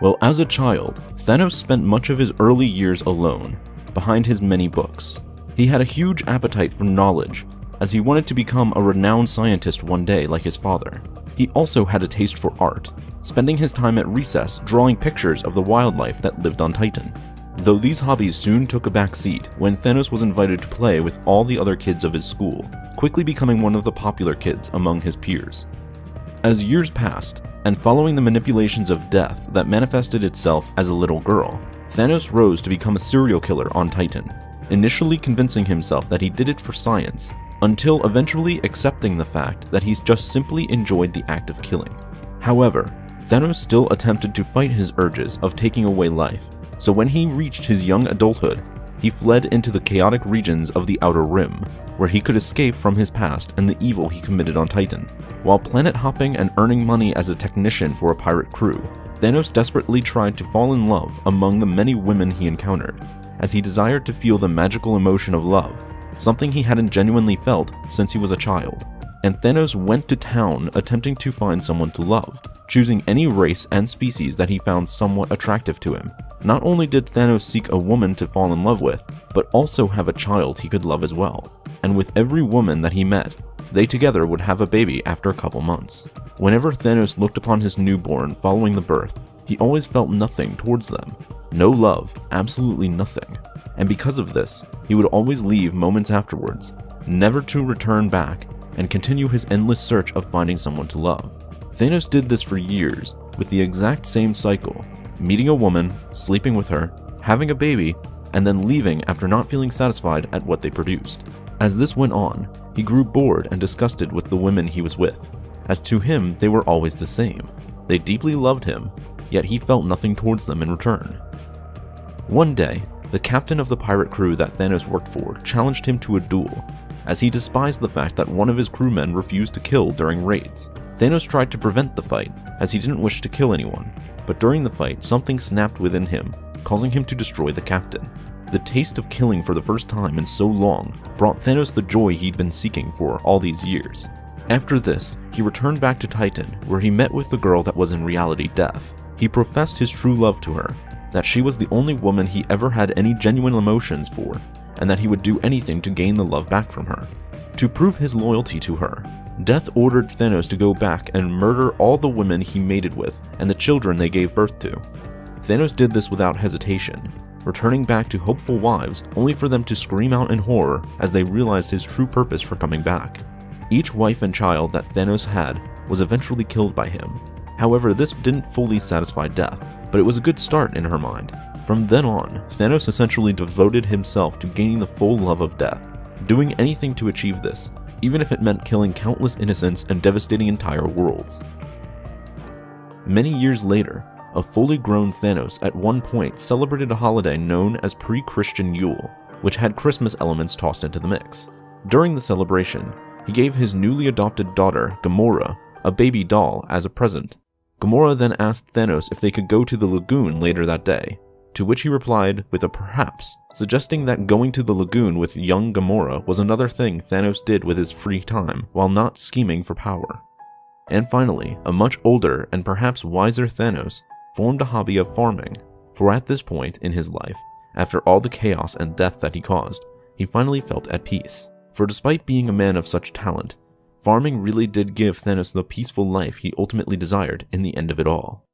Well, as a child, Thanos spent much of his early years alone, behind his many books. He had a huge appetite for knowledge, as he wanted to become a renowned scientist one day like his father. He also had a taste for art, spending his time at recess drawing pictures of the wildlife that lived on Titan. Though these hobbies soon took a back seat when Thanos was invited to play with all the other kids of his school, quickly becoming one of the popular kids among his peers. As years passed, and following the manipulations of death that manifested itself as a little girl, Thanos rose to become a serial killer on Titan, initially convincing himself that he did it for science, until eventually accepting the fact that he's just simply enjoyed the act of killing. However, Thanos still attempted to fight his urges of taking away life, so when he reached his young adulthood, he fled into the chaotic regions of the Outer Rim, where he could escape from his past and the evil he committed on Titan. While planet hopping and earning money as a technician for a pirate crew, Thanos desperately tried to fall in love among the many women he encountered, as he desired to feel the magical emotion of love, something he hadn't genuinely felt since he was a child. And Thanos went to town attempting to find someone to love, choosing any race and species that he found somewhat attractive to him. Not only did Thanos seek a woman to fall in love with, but also have a child he could love as well. And with every woman that he met, they together would have a baby after a couple months. Whenever Thanos looked upon his newborn following the birth, he always felt nothing towards them. No love, absolutely nothing. And because of this, he would always leave moments afterwards, never to return back, and continue his endless search of finding someone to love. Thanos did this for years, with the exact same cycle, meeting a woman, sleeping with her, having a baby, and then leaving after not feeling satisfied at what they produced. As this went on, he grew bored and disgusted with the women he was with, as to him they were always the same. They deeply loved him, yet he felt nothing towards them in return. One day, the captain of the pirate crew that Thanos worked for challenged him to a duel, as he despised the fact that one of his crewmen refused to kill during raids. Thanos tried to prevent the fight, as he didn't wish to kill anyone, but during the fight something snapped within him, causing him to destroy the captain. The taste of killing for the first time in so long brought Thanos the joy he'd been seeking for all these years. After this, he returned back to Titan, where he met with the girl that was in reality Death. He professed his true love to her, that she was the only woman he ever had any genuine emotions for, and that he would do anything to gain the love back from her. To prove his loyalty to her, Death ordered Thanos to go back and murder all the women he mated with and the children they gave birth to. Thanos did this without hesitation, returning back to hopeful wives only for them to scream out in horror as they realized his true purpose for coming back. Each wife and child that Thanos had was eventually killed by him. However, this didn't fully satisfy Death, but it was a good start in her mind. From then on, Thanos essentially devoted himself to gaining the full love of Death, doing anything to achieve this, even if it meant killing countless innocents and devastating entire worlds. Many years later, a fully grown Thanos at one point celebrated a holiday known as pre-Christian Yule, which had Christmas elements tossed into the mix. During the celebration, he gave his newly adopted daughter, Gamora, a baby doll as a present. Gamora then asked Thanos if they could go to the lagoon later that day, to which he replied with a perhaps, suggesting that going to the lagoon with young Gamora was another thing Thanos did with his free time while not scheming for power. And finally, a much older and perhaps wiser Thanos formed a hobby of farming, for at this point in his life, after all the chaos and death that he caused, he finally felt at peace. For despite being a man of such talent, farming really did give Thanos the peaceful life he ultimately desired in the end of it all.